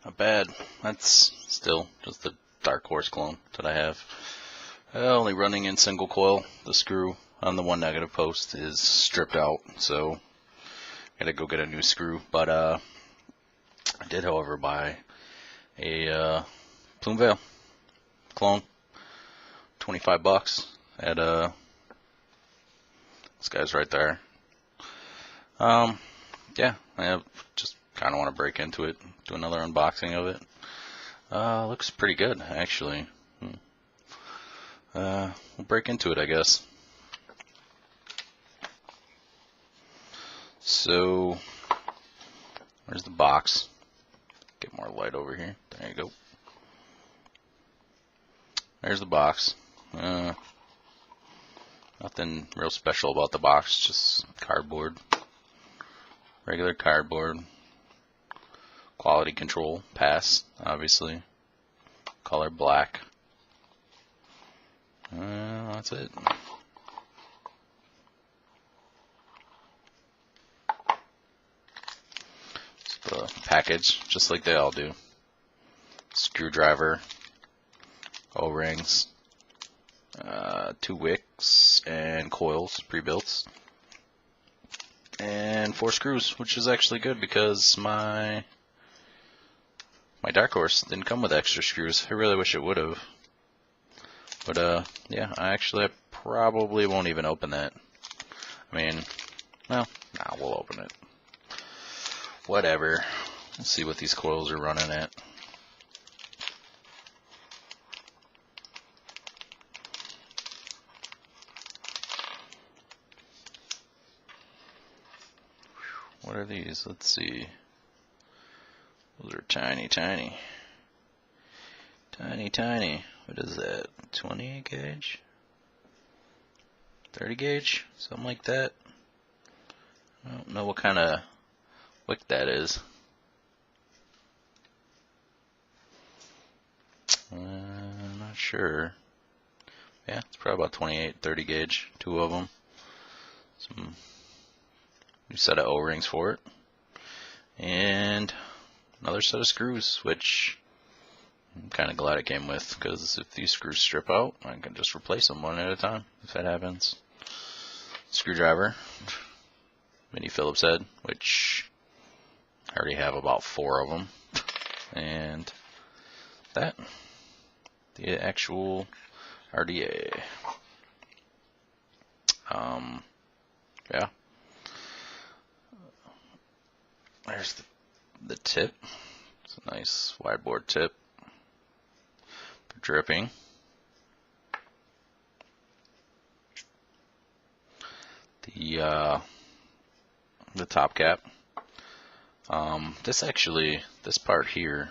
not bad. That's still just the Dark Horse clone that I have. Only running in single coil. The screw on the 1 negative post is stripped out, so gotta go get a new screw. But I did, however, buy a Plume Veil clone, $25 at this guy's right there. Yeah, I just kind of want to break into it, do another unboxing of it. Looks pretty good, actually. We'll break into it, I guess. So, where's the box? Get more light over here. There you go. There's the box. Nothing real special about the box, just cardboard. Regular cardboard. Quality control, pass, obviously. Color black. That's it. The package, just like they all do. Screwdriver, O-rings, 2 wicks and coils, pre-built, and 4 screws, which is actually good because my Dark Horse didn't come with extra screws. I really wish it would have. But yeah, I probably won't even open that. I mean, well, nah, we'll open it. Whatever. Let's see what these coils are running at. What are these? Let's see. Those are tiny, tiny. Tiny, tiny. What is that? 20 gauge? 30 gauge? Something like that. I don't know what kind of wick that is. I'm not sure. Yeah, it's probably about 28, 30 gauge. 2 of them. Some new set of O-rings for it. And another set of screws, which I'm kind of glad it came with, because if these screws strip out, I can just replace them one at a time if that happens. Screwdriver, mini Phillips head, which I already have about 4 of them, and that, the actual RDA. Yeah. There's the tip. It's a nice wide bore tip for dripping. The top cap. This part here,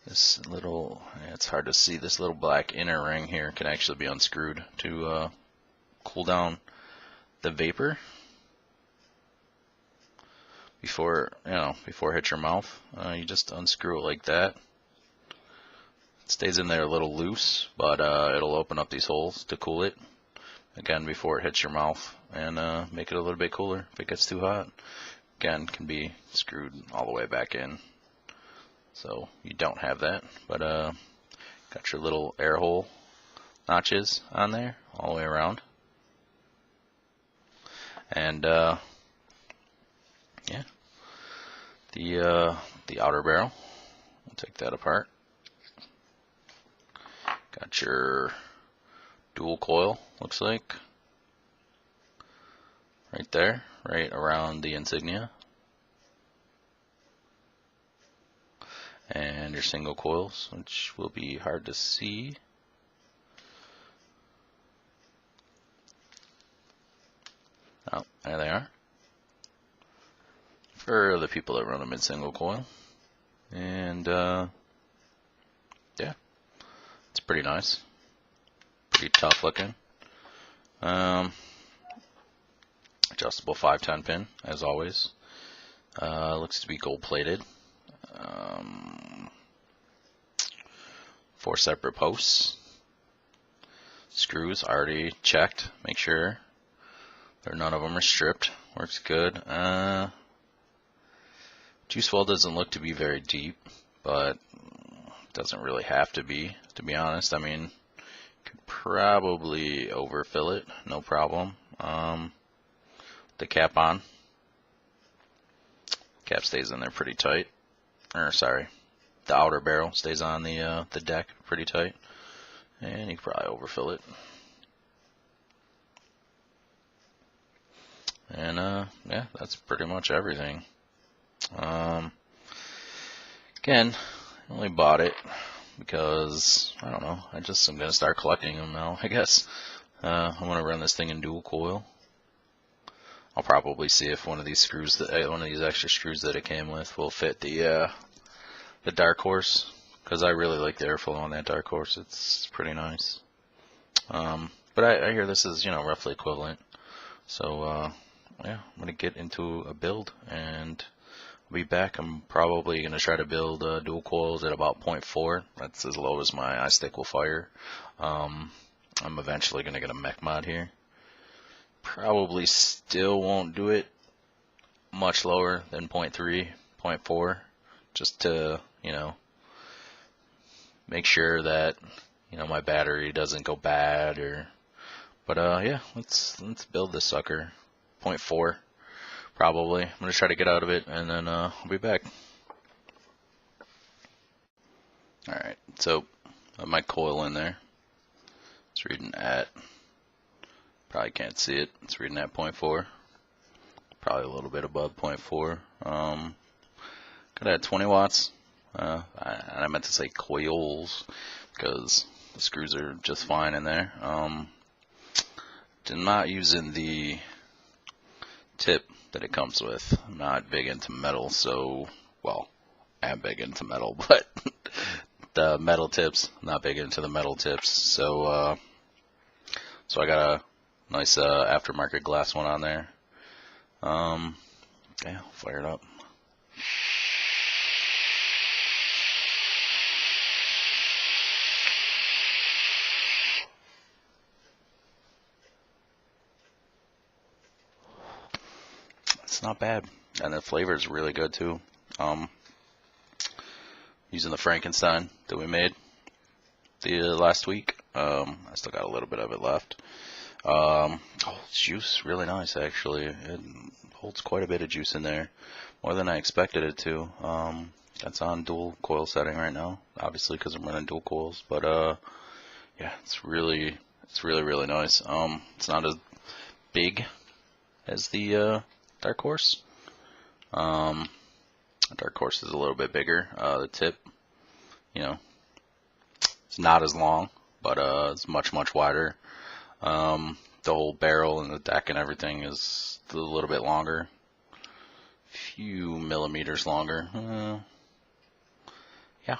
this little, it's hard to see, this little black inner ring here can actually be unscrewed to cool down the vapor before it hits your mouth. You just unscrew it like that. It stays in there a little loose, but it'll open up these holes to cool it again before it hits your mouth, and make it a little bit cooler if it gets too hot. Again, can be screwed all the way back in, so you don't have that, but got your little air hole notches on there all the way around. And yeah, the outer barrel, we'll take that apart. Got your dual coil, looks like, right there, right around the insignia, and your single coils, which will be hard to see. Oh, there they are, for the people that run them in single coil. And yeah, it's pretty nice, pretty tough looking. Adjustable 510 pin, as always. Looks to be gold plated. 4 separate posts. Screws already checked, make sure none of them are stripped. Works good. Juice well doesn't look to be very deep, but it doesn't really have to be honest. I mean, could probably overfill it, no problem. The cap on. Cap stays in there pretty tight. Or sorry, the outer barrel stays on the deck pretty tight, and you could probably overfill it. And yeah, that's pretty much everything. Again, I only bought it because I don't know. I'm gonna start collecting them now, I guess. I'm gonna run this thing in dual coil. I'll probably see if one of these screws one of these extra screws that it came with will fit the Dark Horse, because I really like the airflow on that Dark Horse. It's pretty nice. But I hear this is, you know, roughly equivalent. So yeah, I'm gonna get into a build and I'll be back. I'm probably gonna try to build dual coils at about 0.4. That's as low as my eye stick will fire. I'm eventually gonna get a mech mod here. Probably still won't do it much lower than 0.3, 0.4, just to, you know, make sure that, you know, my battery doesn't go bad or. But yeah, let's build this sucker. 0.4 probably. I'm gonna try to get out of it, and then I'll be back. All right, so I have my coil in there. It's reading at. Probably can't see it. It's reading at 0.4. Probably a little bit above 0.4. Could add 20 watts. I meant to say coils because the screws are just fine in there. I'm not using the tip that it comes with. I'm not big into metal, so, well, I am big into metal, but the metal tips, not big into the metal tips. So, so I got a nice aftermarket glass one on there. Yeah, I'll fire it up. It's not bad, and the flavor is really good too. Using the Frankenstein that we made the last week. I still got a little bit of it left. Oh, juice, really nice actually. It holds quite a bit of juice in there, more than I expected it to. That's on dual coil setting right now, obviously because I'm running dual coils. But yeah, it's really nice. It's not as big as the Dark Horse. Dark Horse is a little bit bigger. The tip, you know, it's not as long, but it's much wider. The whole barrel and the deck and everything is a little bit longer, a few millimeters longer. Yeah.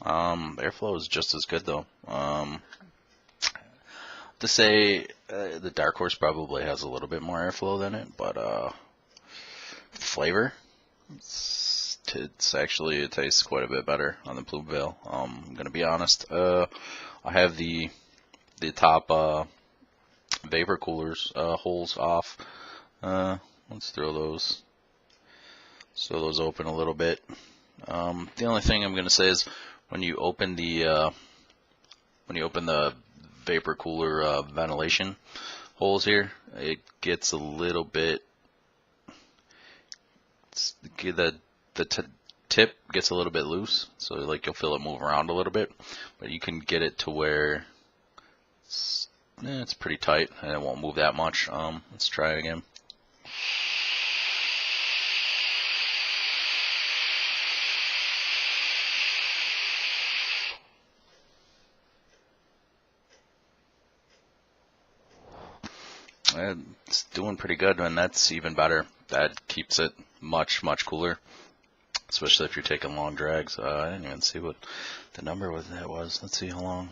Airflow is just as good though. To say the Dark Horse probably has a little bit more airflow than it, but flavor, it's actually, it tastes quite a bit better on the Plume Veil. I'm gonna be honest. I have the top vapor coolers holes off. Let's throw those open a little bit. The only thing I'm gonna say is when you open the vapor cooler ventilation holes here, it gets a little bit. The tip gets a little bit loose, so like you'll feel it move around a little bit, but you can get it to where it's pretty tight and it won't move that much. Let's try it again. It's doing pretty good, and that's even better. That keeps it much cooler, especially if you're taking long drags. I didn't even see what the number was. Let's see how long.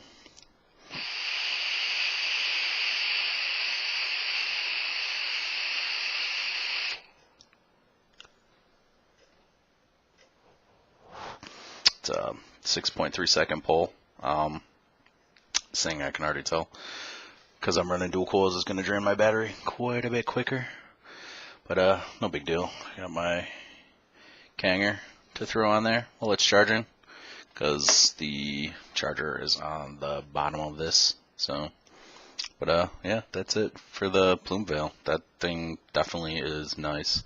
It's a 6.3 second pull. This thing I can already tell, because I'm running dual coils, is going to drain my battery quite a bit quicker. But no big deal. I got my Kanger to throw on there while it's charging, because the charger is on the bottom of this. So, but yeah, that's it for the Plume Veil. That thing definitely is nice.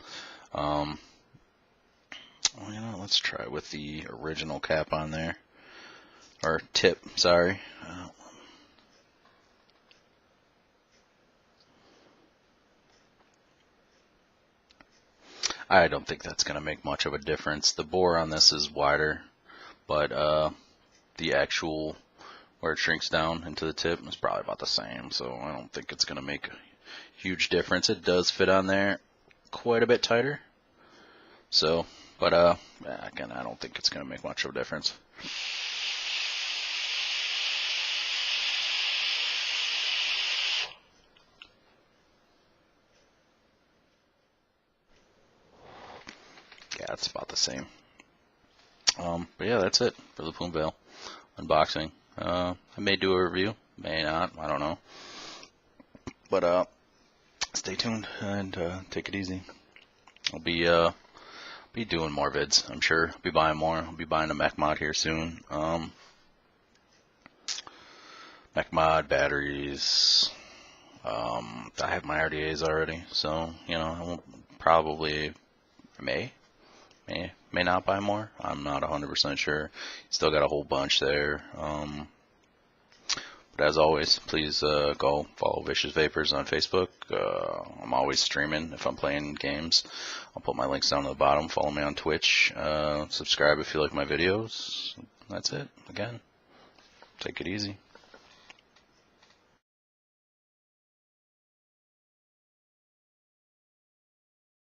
Well, you know, let's try with the original cap on there, or tip. Sorry. I don't think that's going to make much of a difference. The bore on this is wider, but the actual where it shrinks down into the tip is probably about the same, so I don't think it's going to make a huge difference. It does fit on there quite a bit tighter, so, but again, I don't think it's going to make much of a difference. Yeah, it's about the same. But yeah, that's it for the Plume Veil unboxing. I may do a review, may not, I don't know. But stay tuned and take it easy. I'll be doing more vids, I'm sure. I'll be buying more. I'll be buying a mech mod here soon. Mech mod, batteries. I have my RDAs already, so you know I won't probably may not buy more. I'm not 100% sure. Still got a whole bunch there. But as always, please go follow Vicious Vapors on Facebook. I'm always streaming if I'm playing games. I'll put my links down to the bottom. Follow me on Twitch. Subscribe if you like my videos. That's it. Again, take it easy.